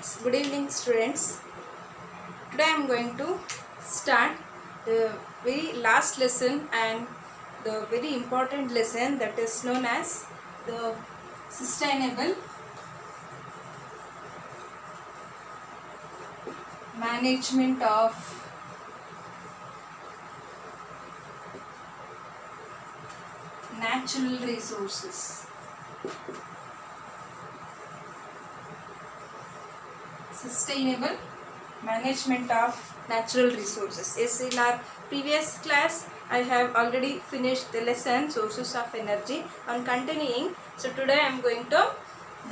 Good evening, students. Today I am going to start the very last lesson and the very important lesson that is known as the sustainable management of natural resources. Sustainable management of natural resources. Yes, in our previous class I have already finished the lesson sources of energy. On continuing, so today I am going to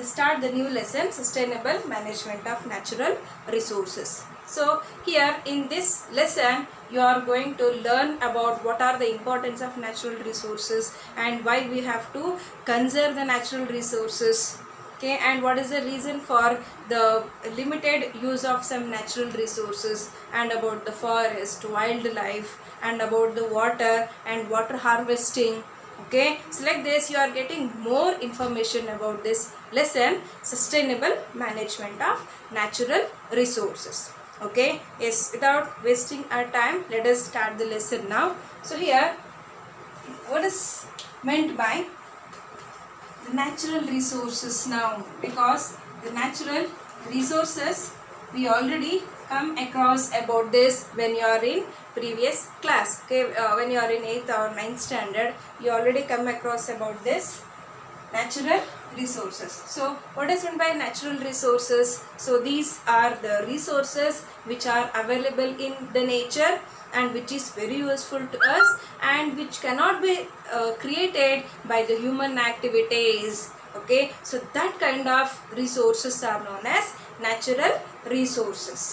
start the new lesson, sustainable management of natural resources. So here in this lesson you are going to learn about what are the importance of natural resources and why we have to conserve the natural resources. Okay, and what is the reason for the limited use of some natural resources, and about the forest, wildlife, and about the water and water harvesting. Okay, so like this you are getting more information about this lesson, sustainable management of natural resources. Okay, yes, without wasting our time, let us start the lesson now. So here, what is meant by the natural resources now? Because the natural resources we already come across about this when you are in previous class. Okay, when you are in 8th or 9th standard, you already come across about this natural resources. So what is meant by natural resources? So these are the resources which are available in the nature and which is very useful to us and which cannot be created by the human activities. Okay, so that kind of resources are known as natural resources.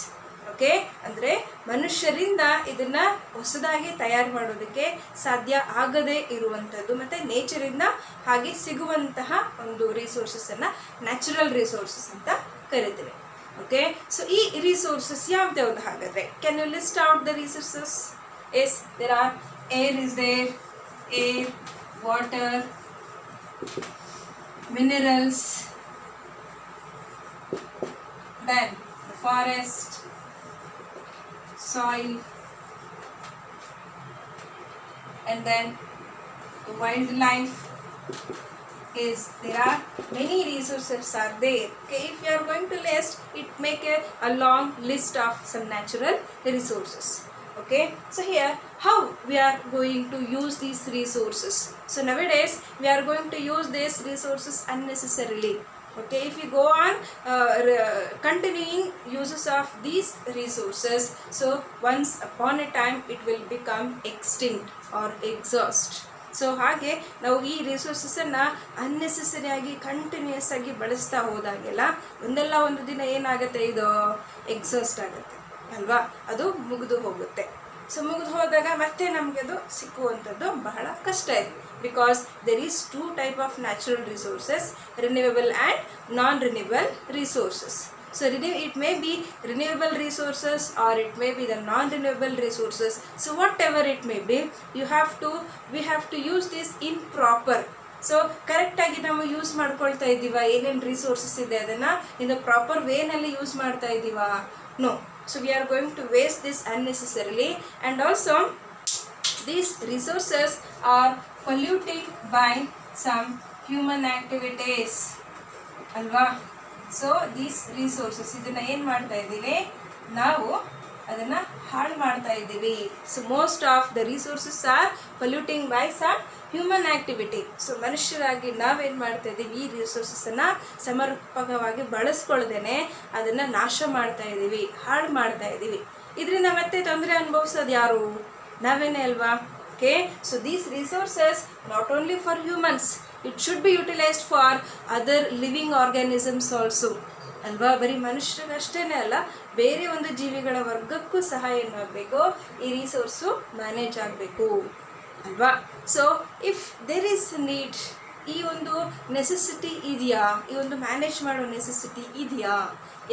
Okay, ಅಂದರೆ ಮನುಷ್ಯರಿಂದ ಇದನ್ನು ಹೊಸದಾಗಿ ತಯಾರು ಮಾಡೋದಕ್ಕೆ ಸಾಧ್ಯ ಆಗದೇ ಇರುವಂಥದ್ದು ಮತ್ತು ನೇಚರಿಂದ ಹಾಗೆ ಸಿಗುವಂತಹ ಒಂದು ರಿಸೋರ್ಸಸ್ಸನ್ನು ನ್ಯಾಚುರಲ್ ರಿಸೋರ್ಸಸ್ ಅಂತ ಕರಿತೀವಿ. ಓಕೆ, ಸೊ ಈ ರಿಸೋರ್ಸಸ್ ಯಾವ್ದ್ಯಾವ್ದು ಹಾಗಾದರೆ? Can you list out the resources? Yes, there are air is there, air, water, minerals, then the forest, soil, and then the wildlife. Is there are many resources are there. Okay, if you are going to list it, make a long list of some natural resources. Okay, so here how we are going to use these resources? So nowadays we are going to use these resources unnecessarily. Okay, if you go on continuing uses of these resources, so once upon a time it will become extinct or exhaust. So ಹಾಗೆ ನಾವು ಈ ರಿಸೋರ್ಸಸನ್ನು ಅನ್ನೆಸೆಸರಿಯಾಗಿ continuous ಆಗಿ ಬಳಸ್ತಾ ಹೋದಾಗೆಲ್ಲ ಒಂದಲ್ಲ ಒಂದು ದಿನ ಏನಾಗುತ್ತೆ, ಇದು ಎಕ್ಸಾಸ್ಟ್ ಆಗುತ್ತೆ ಅಲ್ವಾ, ಅದು ಮುಗಿದು ಹೋಗುತ್ತೆ. ಸೊ ಮುಗಿದು ಹೋದಾಗ ಮತ್ತೆ ನಮಗೆ ಅದು ಸಿಕ್ಕುವಂಥದ್ದು ಬಹಳ ಕಷ್ಟ ಇದೆ. Because there is two type of natural resources, renewable and non-renewable resources. So it may be renewable resources or it may be the non-renewable resources. So whatever it may be, we have to use this in proper. So ಕರೆಕ್ಟಾಗಿ ನಾವು use ಮಾಡ್ಕೊಳ್ತಾ ಇದ್ದೀವಾ? ಏನೇನು resources ಇದೆ ಅದನ್ನು in the proper ವೇನಲ್ಲಿ use ಮಾಡ್ತಾ ಇದ್ದೀವಾ? No. So we are going to waste this unnecessarily, and also these resources are polluted by some human activities ಅಲ್ವಾ. ಸೊ ದೀಸ್ ರಿಸೋರ್ಸಸ್ ಇದನ್ನು ಏನು ಮಾಡ್ತಾ ಇದ್ದೀವಿ ನಾವು, ಅದನ್ನು ಹಾಳು ಮಾಡ್ತಾ ಇದ್ದೀವಿ. So most of the resources are polluting by some human activity. So ಮನುಷ್ಯರಾಗಿ ನಾವೇನು ಮಾಡ್ತಾ ಇದ್ದೀವಿ, ಈ ರಿಸೋರ್ಸಸ್ಸನ್ನು ಸಮರ್ಪಕವಾಗಿ ಬಳಸ್ಕೊಳ್ದೇನೆ ಅದನ್ನು ನಾಶ ಮಾಡ್ತಾ ಇದ್ದೀವಿ, ಹಾಳು ಮಾಡ್ತಾ ಇದ್ದೀವಿ. ಇದರಿಂದ ಮತ್ತೆ ತೊಂದರೆ ಅನುಭವಿಸೋದು ಯಾರು? ನಾವೇನೇ ಅಲ್ವಾ. Okay, so these resources not only for humans, it should B utilised for other living organisms also ಅಲ್ವಾ. ಬರೀ ಮನುಷ್ಯರಿಗಷ್ಟೇ ಅಲ್ಲ, ಬೇರೆ ಒಂದು ಜೀವಿಗಳ ವರ್ಗಕ್ಕೂ ಸಹ ಏನಾಗಬೇಕು, ಈ ರಿಸೋರ್ಸು ಮ್ಯಾನೇಜ್ ಆಗಬೇಕು ಅಲ್ವಾ. So if there is need, ಈ ಒಂದು ನೆಸೆಸಿಟಿ ಇದೆಯಾ, ಈ ಒಂದು ಮ್ಯಾನೇಜ್ ಮಾಡೋ ನೆಸೆಸಿಟಿ ಇದೆಯಾ?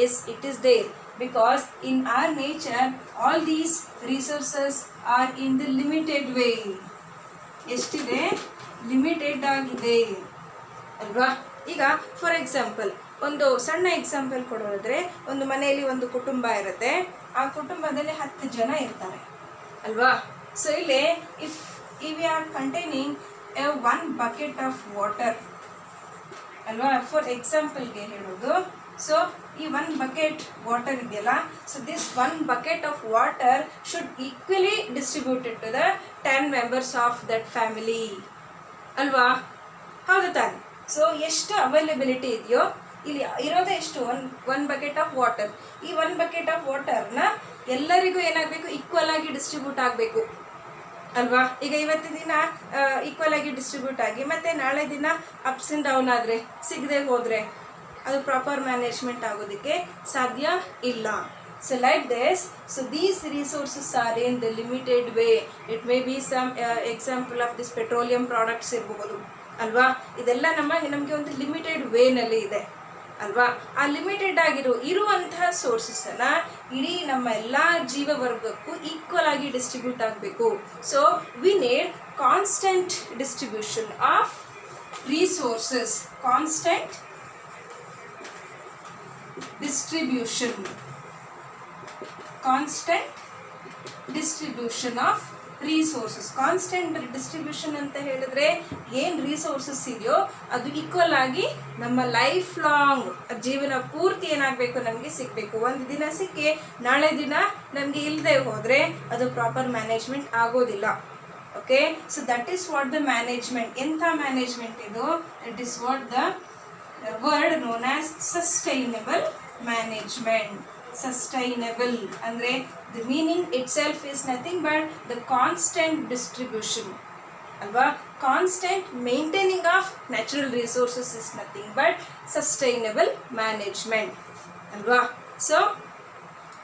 Yes, it is there. Because in our nature all these resources are in the limited way. ಎಷ್ಟಿದೆ? ಲಿಮಿಟೆಡ್ ಆಗಿದೆ ಅಲ್ವಾ. ಈಗ ಫಾರ್ ಎಕ್ಸಾಂಪಲ್ ಒಂದು ಸಣ್ಣ ಎಕ್ಸಾಂಪಲ್ ಕೊಡೋದಾದ್ರೆ, ಒಂದು ಮನೆಯಲ್ಲಿ ಒಂದು ಕುಟುಂಬ ಇರುತ್ತೆ, ಆ ಕುಟುಂಬದಲ್ಲಿ 10 ಜನ ಇರ್ತಾರೆ ಅಲ್ವಾ. ಸೊ ಇಲ್ಲಿ if we are containing 1 bucket of water ಅಲ್ವಾ, ಫಾರ್ ಎಕ್ಸಾಂಪಲ್ಗೆ ಹೇಳೋದು. ಸೊ ಈ 1 ಬಕೆಟ್ ವಾಟರ್ ಇದೆಯಲ್ಲ, so this 1 bucket of water should equally distributed to the 10 members of that family ಅಲ್ವಾ, ಹೌದು ತಾನೆ. ಸೊ ಎಷ್ಟು ಅವೈಲಬಿಲಿಟಿ ಇದೆಯೋ ಇಲ್ಲಿ ಇರೋದೇ ಎಷ್ಟು, ಒನ್ ಬಕೆಟ್ ಆಫ್ ವಾಟರ್. ಈ 1 ಬಕೆಟ್ ಆಫ್ ವಾಟರ್ನ ಎಲ್ಲರಿಗೂ ಏನಾಗಬೇಕು, ಈಕ್ವಲ್ ಆಗಿ ಡಿಸ್ಟ್ರಿಬ್ಯೂಟ್ ಆಗಬೇಕು ಅಲ್ವಾ. ಈಗ ಇವತ್ತಿನ ದಿನ ಈಕ್ವಲ್ ಆಗಿ ಡಿಸ್ಟ್ರಿಬ್ಯೂಟ್ ಆಗಿ ಮತ್ತೆ ನಾಳೆ ದಿನ ಅಪ್ಸ್ ಆ್ಯಂಡ್ ಡೌನ್ ಆದರೆ, ಸಿಗದೆ ಹೋದರೆ ಅದು ಪ್ರಾಪರ್ ಮ್ಯಾನೇಜ್ಮೆಂಟ್ ಆಗೋದಕ್ಕೆ ಸಾಧ್ಯ ಇಲ್ಲ. So like this, so these resources are in the limited way. It may be some example of this petroleum products ಇರ್ಬೋದು ಅಲ್ವಾ. ಇದೆಲ್ಲ ನಮಗೆ ಒಂದು ಲಿಮಿಟೆಡ್ ವೇನಲ್ಲಿ ಇದೆ ಅಲ್ವಾ. ಆ ಲಿಮಿಟೆಡ್ ಇರುವಂತಹ ಸೋರ್ಸಸ್ಸನ್ನು ಇಡೀ ನಮ್ಮ ಎಲ್ಲ ಜೀವವರ್ಗಕ್ಕೂ ಈಕ್ವಲ್ ಆಗಿ ಡಿಸ್ಟ್ರಿಬ್ಯೂಟ್ ಆಗಬೇಕು. So we need constant distribution of resources, constant distribution of resources. Constant distribution ಅಂತ ಹೇಳಿದ್ರೆ ಏನು ರಿಸೋರ್ಸಸ್ ಇದೆಯೋ ಅದು ಈಕ್ವಲ್ ಆಗಿ ನಮ್ಮ ಲೈಫ್ ಲಾಂಗ್ ಜೀವನ ಪೂರ್ತಿ ಏನಾಗಬೇಕು, ನಮಗೆ ಸಿಗಬೇಕು. ಒಂದು ದಿನ ಸಿಕ್ಕಿ ನಾಳೆ ದಿನ ನಮಗೆ ಇಲ್ಲದೆ ಹೋದರೆ ಅದು ಪ್ರಾಪರ್ ಮ್ಯಾನೇಜ್ಮೆಂಟ್ ಆಗೋದಿಲ್ಲ. Okay, so that is what the management. ಎಂಥ ಮ್ಯಾನೇಜ್ಮೆಂಟ್ ಇದು? It is what the word known as sustainable management. Sustainable ಅಂದರೆ the meaning itself is nothing but the constant distribution alva. Constant maintaining of natural resources is nothing but sustainable management alva. So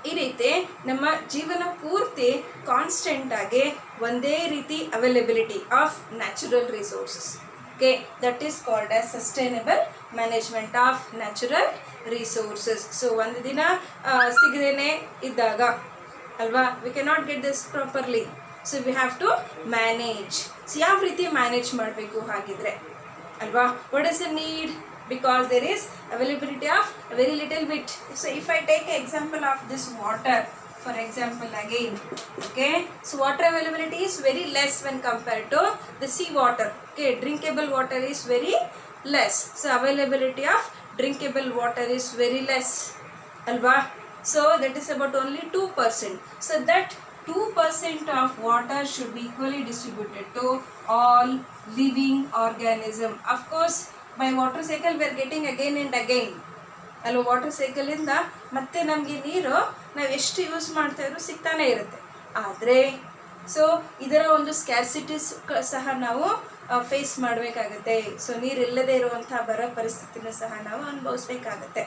ಈ ರೀತಿ ನಮ್ಮ ಜೀವನ ಪೂರ್ತಿ constant ಆಗಿ ಒಂದೇ ರೀತಿ availability of natural resources. Okay, that is called as sustainable management of natural resources. So ಒಂದು ದಿನ ಸಿಗದೇನೆ ಇದ್ದಾಗ ಅಲ್ವಾ, we cannot get this properly. So we have to manage. So ಯಾವ ರೀತಿ ಮ್ಯಾನೇಜ್ ಮಾಡಬೇಕು ಹಾಗಿದ್ರೆ ಅಲ್ವಾ? What is the need? Because there is availability of very little bit. So if I take example of this water, for example again, okay, so water availability is very less when compared to the sea water. Okay, drinkable water is very less, so availability of drinkable water is very less alva. So that is about only 2%. So that 2% of water should be equally distributed to all living organism. Of course, by water cycle we are getting again and again ಅಲ್ವ. Water ಸೈಕಲಿಂದ ಮತ್ತೆ ನಮಗೆ ನೀರು ನಾವು ಎಷ್ಟು use ಮಾಡ್ತಾ ಇದ್ರೂ ಸಿಗ್ತಾನೆ ಇರುತ್ತೆ. ಆದರೆ ಸೊ ಇದರ ಒಂದು ಸ್ಕ್ಯಾರ್ಸಿಟೀಸ್ ಸಹ ನಾವು ಫೇಸ್ ಮಾಡಬೇಕಾಗತ್ತೆ. ಸೊ ನೀರಿಲ್ಲದೆ ಇರುವಂಥ ಬರೋ ಪರಿಸ್ಥಿತಿನ ಸಹ ನಾವು ಅನುಭವಿಸ್ಬೇಕಾಗತ್ತೆ.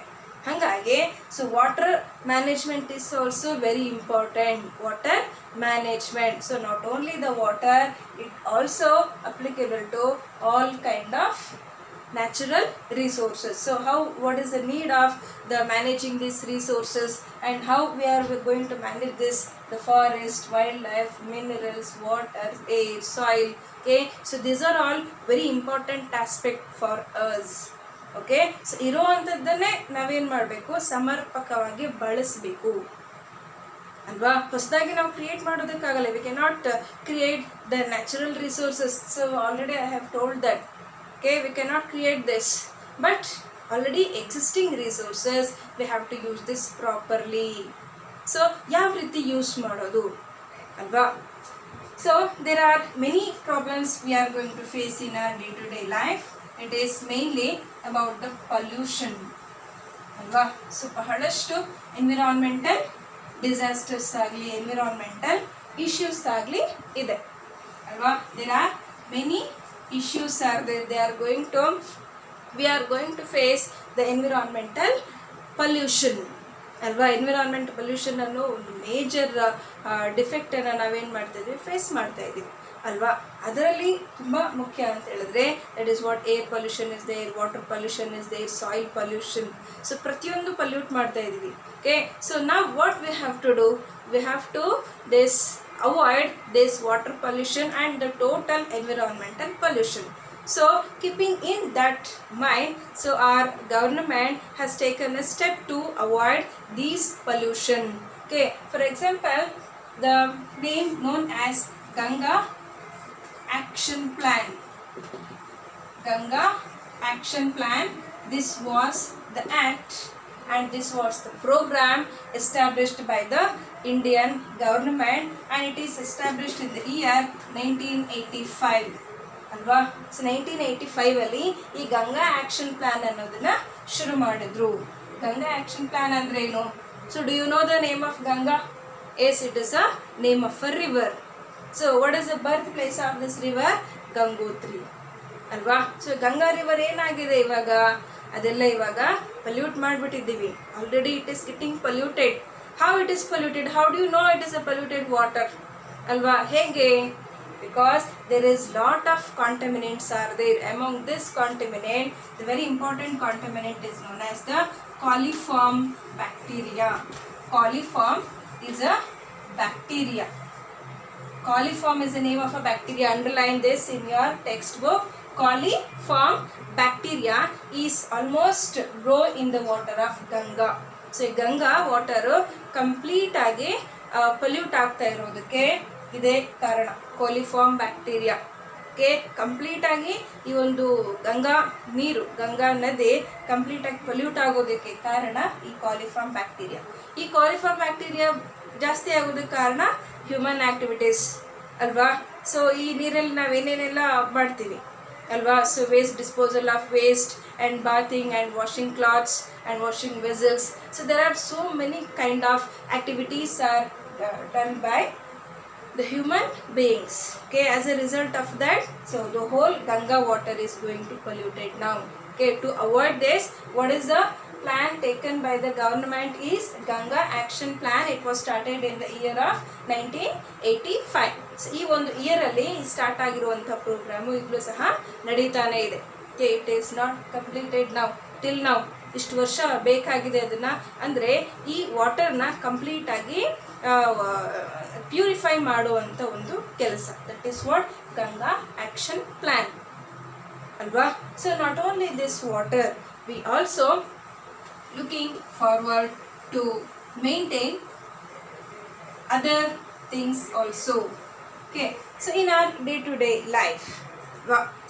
ಹಾಗಾಗಿ so water management is also very important. Water management, so not only the water, it also applicable to all kind of natural resources. So what is the need of the managing these resources, and how we are going to manage this? The forest, wildlife, minerals, water, air, soil. Okay, so these are all very important aspect for us. Okay, so ಇರುವಂಥದ್ದನ್ನೇ ನಾವೇನು ಮಾಡಬೇಕು, ಸಮರ್ಪಕವಾಗಿ ಬಳಸಬೇಕು ಅಲ್ವಾ. ಹೊಸದಾಗಿ ನಾವು create ಮಾಡೋದಕ್ಕಾಗಲ್ಲ. We cannot create the natural resources. So already I have told that. Okay, we cannot create this, but already existing resources we have to use this properly. So ಯಾವ ರೀತಿ ಯೂಸ್ ಮಾಡೋದು ಅಲ್ವಾ? So there are many problems we are going to face in our day-to-day life. It is mainly about the pollution ಅಲ್ವಾ. So ಬಹಳಷ್ಟು environmental disasters ಆಗಲಿ, environmental issues ಆಗಲಿ ಇದೆ ಅಲ್ವಾ. there are many issues are there. We are going to face the environmental pollution ಅಲ್ವಾ. Environment pollution ಅನ್ನೋ ಒಂದು major ಡಿಫೆಕ್ಟನ್ನು ನಾವೇನು ಮಾಡ್ತಾ ಇದ್ದೀವಿ, ಫೇಸ್ ಮಾಡ್ತಾ ಇದ್ದೀವಿ ಅಲ್ವಾ. ಅದರಲ್ಲಿ ತುಂಬ ಮುಖ್ಯ ಅಂತ ಹೇಳಿದ್ರೆ that is what air pollution is there, water pollution is there, soil pollution. So ಪ್ರತಿಯೊಂದು ಪೊಲ್ಯೂಟ್ ಮಾಡ್ತಾ ಇದ್ದೀವಿ. ಓಕೆ, ಸೊ ನಾವು what we have to do, we have to avoid this water pollution and the total environmental pollution. So keeping in that mind, so our government has taken a step to avoid these pollution. Okay, for example, the name known as Ganga Action Plan. Ganga Action Plan, this was the act and this was the program established by the Indian government, and it is established in the year 1985 ಅಲ್ವಾ. So 1985 ಅಲ್ಲಿ ಈ Ganga action plan ಅನ್ನೋದನ್ನ ಶುರು ಮಾಡಿದ್ರು. Ganga action plan ಅಂದ್ರೆ ಏನು? So do you know the name of Ganga? Yes, it is a name of a river. So what is the birth place of this river? Gangotri ಅಲ್ವಾ. So Ganga river ಏನಾಗಿದೆ ಇವಾಗ? ಅದೆಲ್ಲ ಇವಾಗ ಪಲ್ಯೂಟ್ ಮಾಡಿಬಿಟ್ಟಿದ್ದೀವಿ already. It is getting polluted. How it is polluted? How do you know it is a polluted water ಅಲ್ವಾ? ಹೇಗೆ? Because there is lot of contaminants are there. Among this contaminant, the very important contaminant is known as the coliform bacteria. Coliform is a bacteria. Coliform is the name of a bacteria. Underline this in your textbook. Coliform bacteria is almost grow in the water of Ganga. So Ganga water complete agi pollute ಆಗ್ತಾ ಇರೋದಕ್ಕೆ ಇದೇ ಕಾರಣ, coliform bacteria. Okay, ಕಂಪ್ಲೀಟಾಗಿ ಈ ಒಂದು ಗಂಗಾ ನೀರು, ಗಂಗಾ ನದಿ ಕಂಪ್ಲೀಟಾಗಿ ಪೊಲ್ಯೂಟ್ ಆಗೋದಕ್ಕೆ ಕಾರಣ ಈ ಕೋಲಿಫಾರ್ಮ್ ಬ್ಯಾಕ್ಟೀರಿಯಾ. ಈ ಕೋಲಿಫಾರ್ಮ್ ಬ್ಯಾಕ್ಟೀರಿಯಾ ಜಾಸ್ತಿ ಆಗೋದಕ್ಕೆ ಕಾರಣ ಹ್ಯೂಮನ್ ಆ್ಯಕ್ಟಿವಿಟೀಸ್ ಅಲ್ವಾ. ಸೊ ಈ ನೀರಲ್ಲಿ ನಾವೇನೇನೆಲ್ಲ ಮಾಡ್ತೀವಿ ಅಲ್ವಾ. So waste, disposal of waste and bathing and washing clothes and washing vessels. So there are so many kind of activities are done by the human beings. Okay, as a result of that, so the whole Ganga water is going to polluted now. Okay, to avoid this, what is the plan taken by the government is Ganga Action Plan. It was started in the year of 1985. So ee ಒಂದು year ಅಲ್ಲಿ start ಆಗಿರುವಂತ program ಈಗಲೂ ಸಹ ನಡೀತಾನೆ ಇದೆ. Okay, it is not completed now till now. ಇಷ್ಟು ವರ್ಷ ಬೇಕಾಗಿದೆ ಅದನ್ನ, ಅಂದರೆ ಈ ವಾಟರ್ನ ಕಂಪ್ಲೀಟ್ ಆಗಿ ಪ್ಯೂರಿಫೈ ಮಾಡುವಂಥ ಒಂದು ಕೆಲಸ. That is what Ganga action plan ಅಲ್ವಾ. So not only this water, we also looking forward to maintain other things also. Okay, so in our day to day life,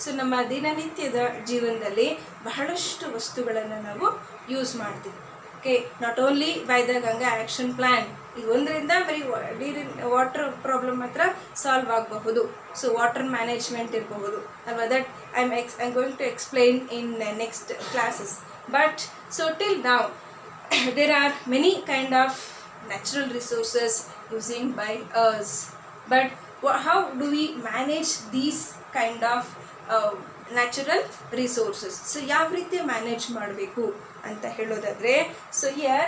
so ನಮ್ಮ ದಿನನಿತ್ಯದ ಜೀವನದಲ್ಲಿ ಬಹಳಷ್ಟು ವಸ್ತುಗಳನ್ನು ನಾವು ಯೂಸ್ ಮಾಡ್ತೀವಿ. Okay, not only by the Ganga action plan. ಇದು ಒಂದರಿಂದ ಬರೀ ನೀರಿನ ವಾಟರ್ ಪ್ರಾಬ್ಲಮ್ ಮಾತ್ರ ಸಾಲ್ವ್ ಆಗಬಹುದು. ಸೊ ವಾಟರ್ ಮ್ಯಾನೇಜ್ಮೆಂಟ್ ಇರಬಹುದು ಅಲ್ವಾ. That I am going to explain in next classes. But so till now there are many kind of natural resources using by us. But how do we manage these kind of natural resources? So ಯಾವ ರೀತಿ manage ಮಾಡಬೇಕು ಅಂತ ಹೇಳೋದಾದರೆ, so here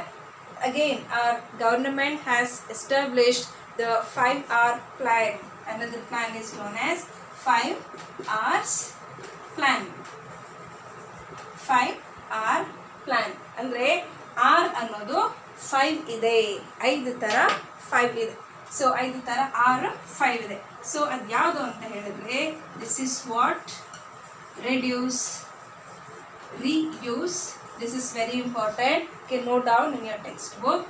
again our government has established the 5R plan. Another plan is known as 5Rs plan. 5R plan ಅಂದರೆ R ಅನ್ನೋದು 5 ಇದೆ, 5 ಥರ 5 ಇದೆ. ಸೊ 5 ಥರ R 5 ಇದೆ. ಸೊ ಅದು ಯಾವುದು ಅಂತ ಹೇಳಿದ್ರೆ, this is what reduce, reuse. This is very important. Okay, note down in your textbook.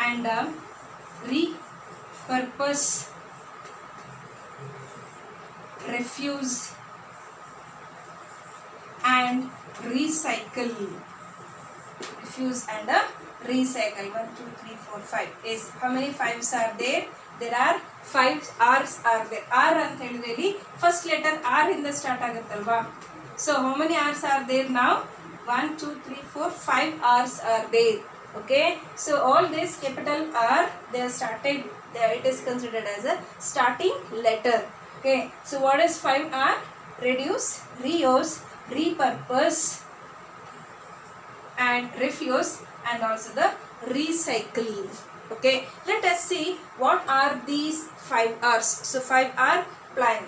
And repurpose, refuse and recycle. Refuse and recycle. 1 2 3 4 5 is how many 5s are there? There are 5 R's are there. R ಅಂತ ಹೇಳಿದ್ರೆ ಇಲ್ಲಿ first letter R ಇಂದ start ಆಗುತ್ತಲ್ವಾ. So how many R's are there now? 1 2 3 4 5 R's are there. Okay, so all this capital R, they are started there, it is considered as a starting letter. Okay, so what is 5R? Reduce, reuse, repurpose and refuse and also the recycle. Okay, let us see what are these 5 R's. So 5R plan.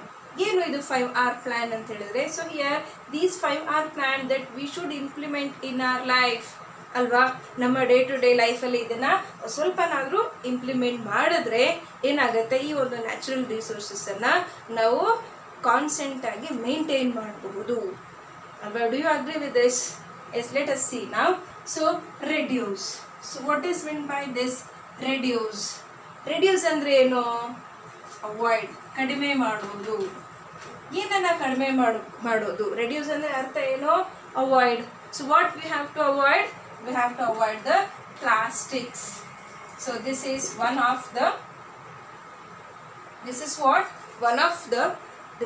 ಏನು ಇದು 5R plan ಅಂತ ಹೇಳಿದ್ರೆ, so here these 5R plan that we should implement in our life ಅಲ್ವಾ. ನಮ್ಮ day to day ಲೈಫಲ್ಲಿ ಇದನ್ನು ಸ್ವಲ್ಪನಾದರೂ implement ಮಾಡಿದ್ರೆ ಏನಾಗುತ್ತೆ, ಈ ಒಂದು ನ್ಯಾಚುರಲ್ ರಿಸೋರ್ಸಸ್ಸನ್ನು ನಾವು ಕಾನ್ಸ್ಟೆಂಟ್ ಆಗಿ ಮೇಂಟೈನ್ ಮಾಡಬಹುದು ಅಲ್ವಾ. Do you agree with this? Yes, let us see now. So reduce. So what is mean by this reduce? Reduce ಅಂದರೆ ಏನು? ಅವಾಯ್ಡ್, ಕಡಿಮೆ ಮಾಡುವುದು. ಏನನ್ನ ಕಡಿಮೆ ಮಾಡೋದು? ರೆಡ್ಯೂಸ್ ಅಂದರೆ ಅರ್ಥ ಏನು? Avoid. So what we have to avoid? We have to avoid the plastics. So this is one of the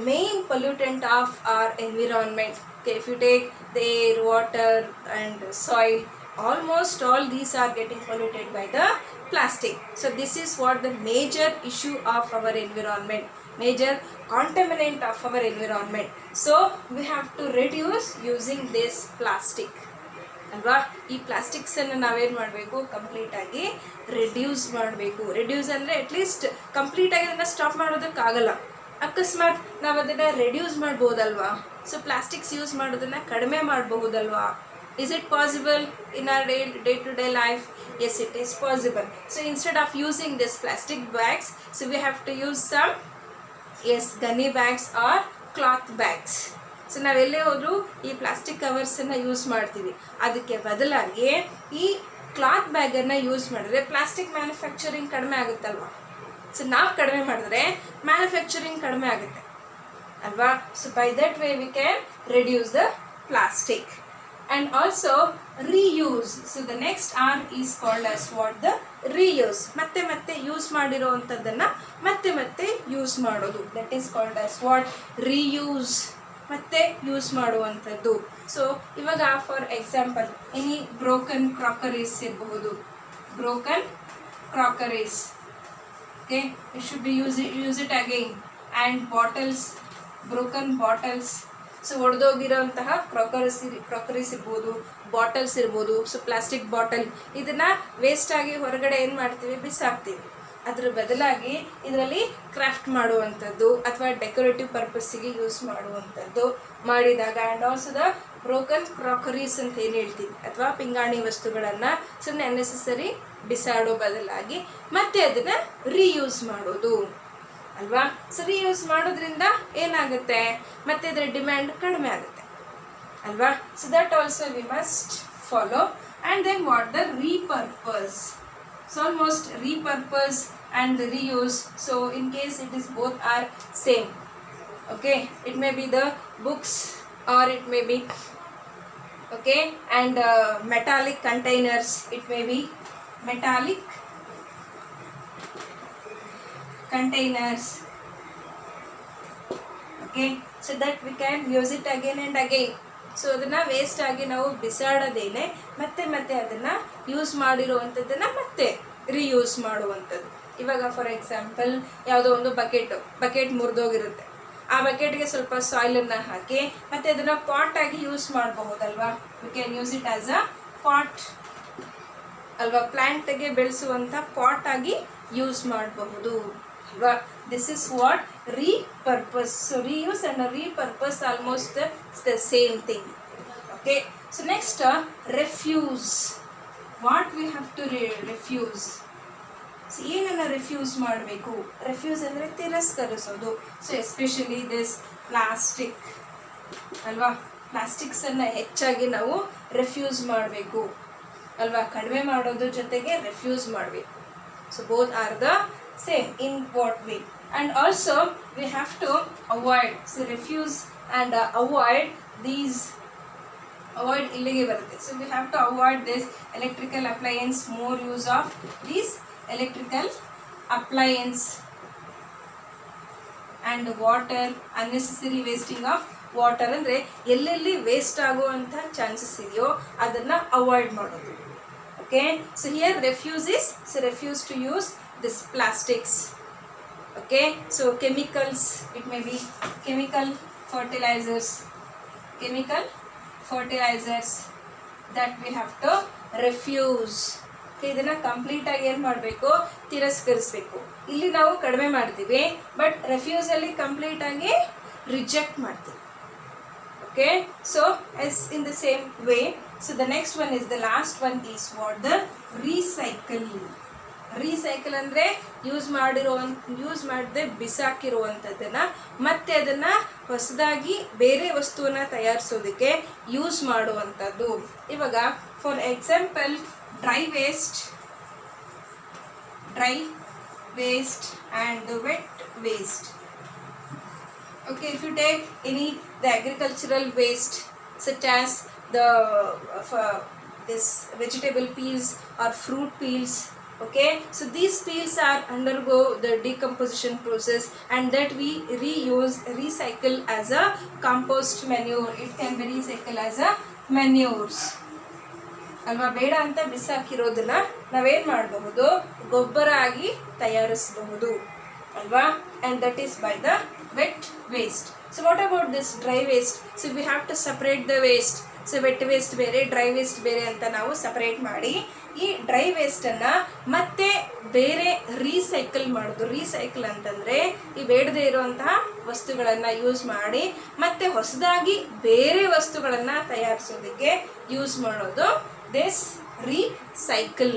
main pollutant of our environment. Okay, if you take the air, water and soil, almost all these are getting polluted by the plastic. So this is what the major issue of our environment, major contaminant of our environment. So we have to reduce using this plastic ಅಲ್ವಾ. ಈ ಪ್ಲಾಸ್ಟಿಕ್ಸನ್ನು ನಾವೇನು ಮಾಡಬೇಕು? ಕಂಪ್ಲೀಟಾಗಿ reduce ಮಾಡಬೇಕು. Reduce ಅಂದರೆ at least ಕಂಪ್ಲೀಟಾಗಿ ಅದನ್ನು stop ಮಾಡೋದಕ್ಕಾಗಲ್ಲ. ಅಕಸ್ಮಾತ್ ನಾವು ಅದನ್ನು ರೆಡ್ಯೂಸ್ ಮಾಡ್ಬೋದಲ್ವಾ? ಸೊ ಪ್ಲಾಸ್ಟಿಕ್ಸ್ ಯೂಸ್ ಮಾಡೋದನ್ನು ಕಡಿಮೆ ಮಾಡಬಹುದಲ್ವಾ? Is it possible in our day-to-day life? Yes, it is possible. So instead of using this plastic bags, so we have to use some gunny bags or cloth bags. So ನಾವೆಲ್ಲೇ ಹೋದರೂ ಈ plastic ಕವರ್ಸನ್ನು use ಮಾಡ್ತೀವಿ. ಅದಕ್ಕೆ ಬದಲಾಗಿ ಈ cloth ಬ್ಯಾಗನ್ನು use ಮಾಡಿದ್ರೆ plastic manufacturing ಕಡಿಮೆ ಆಗುತ್ತಲ್ವ. ಸೊ ನಾವು ಕಡಿಮೆ ಮಾಡಿದ್ರೆ ಮ್ಯಾನುಫ್ಯಾಕ್ಚರಿಂಗ್ ಕಡಿಮೆ ಆಗುತ್ತೆ ಅಲ್ವಾ. So by that way we can reduce the plastic. And also reuse. So the next are is called as what? The reuse. ಮತ್ತೆ ಯೂಸ್ ಮಾಡಿರೋ ಅಂಥದ್ದನ್ನು ಮತ್ತೆ ಯೂಸ್ ಮಾಡೋದು. That is called as what? Reuse. ಮತ್ತೆ use ಮಾಡುವಂಥದ್ದು. So ಇವಾಗ for example any broken crockeries ಇರಬಹುದು. Broken crockeries, okay, it should be use it again. And bottles, broken bottles. So ಒಡೆದೋಗಿರೋಂತಹ ಕ್ರಾಕರೀಸ್ ಇರ್ಬೋದು, ಬಾಟಲ್ಸ್ ಇರ್ಬೋದು. ಸೊ ಪ್ಲಾಸ್ಟಿಕ್ ಬಾಟಲ್ ಇದನ್ನು ವೇಸ್ಟಾಗಿ ಹೊರಗಡೆ ಏನು ಮಾಡ್ತೀವಿ? ಬಿಸಾಕ್ತೀವಿ. ಅದರ ಬದಲಾಗಿ ಇದರಲ್ಲಿ ಕ್ರಾಫ್ಟ್ ಮಾಡುವಂಥದ್ದು ಅಥವಾ ಡೆಕೋರೇಟಿವ್ ಪರ್ಪಸ್ಸಿಗೆ ಯೂಸ್ ಮಾಡುವಂಥದ್ದು ಮಾಡಿದಾಗ, ಆ್ಯಂಡ್ ಆಲ್ಸೋ ದ ಬ್ರೋಕನ್ ಕ್ರಾಕರೀಸ್ ಅಂತ ಏನು ಹೇಳ್ತೀವಿ ಅಥವಾ ಪಿಂಗಾಣಿ ವಸ್ತುಗಳನ್ನು ಸುಮ್ಮನೆ ಅನ್ನೆಸೆಸರಿ ಬಿಸಾಡೋ ಬದಲಾಗಿ ಮತ್ತೆ ಅದನ್ನು ರೀಯೂಸ್ ಮಾಡೋದು ಅಲ್ವಾ. ಸೊ ರೀಯೂಸ್ ಮಾಡೋದ್ರಿಂದ ಏನಾಗುತ್ತೆ? ಮತ್ತೆ ಅದರ ಡಿಮ್ಯಾಂಡ್ ಕಡಿಮೆ ಆಗುತ್ತೆ ಅಲ್ವಾ. So that also we must follow. And then what? The repurpose. So almost repurpose and reuse. So in case it is both are same, okay, it may be the books or it may be, okay, and metallic containers. It may be metallic containers, okay, so that we can use it again and again. So ಅದನ್ನು ವೇಸ್ಟಾಗಿ ನಾವು ಬಿಸಾಡೋದೇನೆ ಮತ್ತೆ ಅದನ್ನು use ಮಾಡಿರುವಂಥದ್ದನ್ನು ಮತ್ತೆ reuse ಮಾಡುವಂಥದ್ದು. ಇವಾಗ for example ಯಾವುದೋ ಒಂದು bucket ಮುರಿದೋಗಿರುತ್ತೆ. ಆ ಬಕೆಟ್ಗೆ ಸ್ವಲ್ಪ ಸಾಯಿಲನ್ನು ಹಾಕಿ ಮತ್ತು ಅದನ್ನು ಪಾಟಾಗಿ ಯೂಸ್ ಮಾಡಬಹುದಲ್ವಾ. We can use it as a pot ಅಲ್ವಾ. ಪ್ಲ್ಯಾಂಟ್ಗೆ ಬೆಳೆಸುವಂಥ ಪಾಟಾಗಿ ಯೂಸ್ ಮಾಡಬಹುದು ಅಲ್ವಾ. This is what? Repurpose. So reuse and repurpose almost the same thing. Okay. So next refuse. What we have to refuse? So ಏನನ್ನ refuse ಮಾಡಬೇಕು? Refuse ಅಂದರೆ ತಿರಸ್ಕರಿಸೋದು. So especially this plastic ಅಲ್ವಾ. ಪ್ಲಾಸ್ಟಿಕ್ಸನ್ನು ಹೆಚ್ಚಾಗಿ ನಾವು ರಿಫ್ಯೂಸ್ ಮಾಡಬೇಕು ಅಲ್ವಾ. ಕಡಿಮೆ ಮಾಡೋದ್ರ ಜೊತೆಗೆ ರಿಫ್ಯೂಸ್ ಮಾಡಬೇಕು. So both are the same. In what way? And also we have to avoid. So refuse and avoid these. Avoid illige barutte. So we have to avoid this electrical appliance. More use of these electrical appliance. And water, unnecessary wasting of water. ಅಂದರೆ ಎಲ್ಲೆಲ್ಲಿ waste ಆಗುವಂಥ chances ಇದೆಯೋ ಅದನ್ನು avoid ಮಾಡೋದು. Okay. So here refuse is, so refuse to use this plastics. Okay, so chemicals, it may be chemical fertilizers that we have to refuse. ಇದನ್ನು ಕಂಪ್ಲೀಟಾಗಿ ಏನು ಮಾಡಬೇಕು? ತಿರಸ್ಕರಿಸಬೇಕು. ಇಲ್ಲಿ ನಾವು ಕಡಿಮೆ ಮಾಡ್ತೀವಿ, ಬಟ್ ರೆಫ್ಯೂಸಲ್ಲಿ ಕಂಪ್ಲೀಟಾಗಿ ರಿಜೆಕ್ಟ್ ಮಾಡ್ತೀವಿ. Okay. So yes in the same way. So the next one is the last one is what? The recycle. Recycle ಅಂದರೆ ಯೂಸ್ ಮಾಡದೆ ಬಿಸಾಕಿರುವಂಥದ್ದನ್ನು ಮತ್ತೆ ಅದನ್ನು ಹೊಸದಾಗಿ ಬೇರೆ ವಸ್ತುವನ್ನು ತಯಾರಿಸೋದಕ್ಕೆ ಯೂಸ್ ಮಾಡುವಂಥದ್ದು. ಇವಾಗ for example dry waste and the wet waste. Okay, if you take the agricultural waste such as this vegetable peels or fruit peels, okay, so these peels are undergo the decomposition process and that we recycle as a compost manure. It can be recycled as a manures ಅಲ್ವಾ. ಬೇಡ ಅಂತ ಬಿಸಾಕಿರೋದನ್ನ ನಾವೇನು ಮಾಡಬಹುದು, ಗೊಬ್ಬರ ಆಗಿ ತಯಾರಿಸಬಹುದು ಅಲ್ವಾ. And that is by the wet waste. So what about this dry waste? So we have to separate the waste. So wet waste ಬೇರೆ, ಡ್ರೈ ವೇಸ್ಟ್ ಬೇರೆ ಅಂತ ನಾವು ಸಪ್ರೇಟ್ ಮಾಡಿ ಈ ಡ್ರೈ ವೇಸ್ಟನ್ನು ಮತ್ತೆ ಬೇರೆ ರೀಸೈಕಲ್ ಮಾಡೋದು. ರೀಸೈಕಲ್ ಅಂತಂದರೆ ಈ ಬೇಡದೇ ಇರುವಂತಹ ವಸ್ತುಗಳನ್ನು ಯೂಸ್ ಮಾಡಿ ಮತ್ತೆ ಹೊಸದಾಗಿ ಬೇರೆ ವಸ್ತುಗಳನ್ನು ತಯಾರಿಸೋದಕ್ಕೆ ಯೂಸ್ ಮಾಡೋದು this recycle.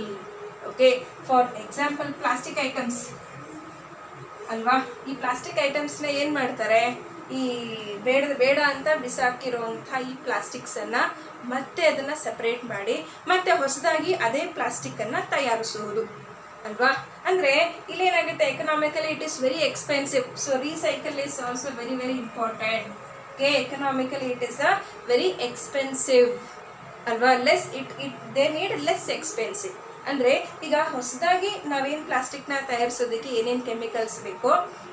Okay, for example plastic items ಅಲ್ವಾ. ಈ ಪ್ಲಾಸ್ಟಿಕ್ ಐಟಮ್ಸ್ನ ಏನು ಮಾಡ್ತಾರೆ, ಈ ಬೇಡ ಅಂತ ಬಿಸಾಕಿರುವಂಥ ಈ ಪ್ಲಾಸ್ಟಿಕ್ಸನ್ನು ಮತ್ತೆ ಅದನ್ನು ಸಪ್ರೇಟ್ ಮಾಡಿ ಮತ್ತೆ ಹೊಸದಾಗಿ ಅದೇ ಪ್ಲಾಸ್ಟಿಕ್ಕನ್ನು ತಯಾರಿಸುವುದು ಅಲ್ವಾ. ಅಂದರೆ ಇಲ್ಲೇನಾಗುತ್ತೆ, economically it is very expensive. So recycle is also very very important. Okay, economically it is a very expensive ಅಲ್ವಾ. They need less expensive. ಅಂದರೆ ಈಗ ಹೊಸದಾಗಿ ನಾವೇನು ಪ್ಲಾಸ್ಟಿಕ್ನ ತಯಾರಿಸೋದಕ್ಕೆ ಏನೇನು ಕೆಮಿಕಲ್ಸ್ ಬೇಕೋ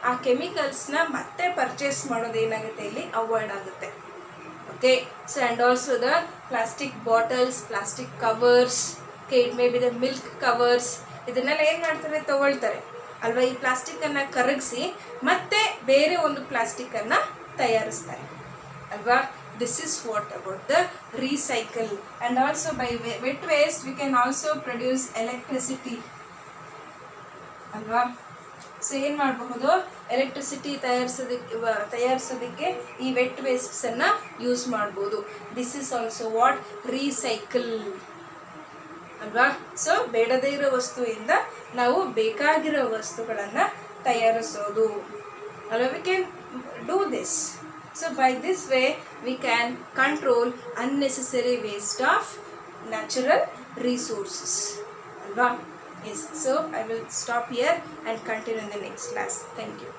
ಆ ಕೆಮಿಕಲ್ಸ್ನ ಮತ್ತೆ ಪರ್ಚೇಸ್ ಮಾಡೋದು ಏನಾಗುತ್ತೆ, ಇಲ್ಲಿ ಅವಾಯ್ಡ್ ಆಗುತ್ತೆ. Okay, so and also the plastic bottles, plastic covers, okay, it may B the milk covers, ಇದನ್ನೆಲ್ಲ ಏನು ಮಾಡ್ತಾರೆ, ತಗೊಳ್ತಾರೆ ಅಲ್ವಾ. ಈ ಪ್ಲಾಸ್ಟಿಕ್ಕನ್ನು ಕರಗಿಸಿ ಮತ್ತೆ ಬೇರೆ ಒಂದು ಪ್ಲಾಸ್ಟಿಕ್ಕನ್ನು ತಯಾರಿಸ್ತಾರೆ ಅಲ್ವಾ. This is what about the recycle. And also by wet waste we can also produce electricity alva. So ಏನು ಮಾಡಬಹುದು, ಎಲೆಕ್ಟ್ರಿಸಿಟಿ ತಯಾರಿಸೋದಕ್ಕೆ ಈ ವೆಟ್ ವೇಸ್ಟ್ಸನ್ನು ಯೂಸ್ ಮಾಡ್ಬೋದು. This is also what recycle ಅಲ್ವಾ. ಸೊ ಬೇಡದೇ ಇರೋ ವಸ್ತುವಿಂದ ನಾವು ಬೇಕಾಗಿರೋ ವಸ್ತುಗಳನ್ನು ತಯಾರಿಸೋದು ಅಲ್ವಾ. We can do this. So by this way we can control unnecessary waste of natural resources. Alva? Yes. So I will stop here and continue in the next class. Thank you.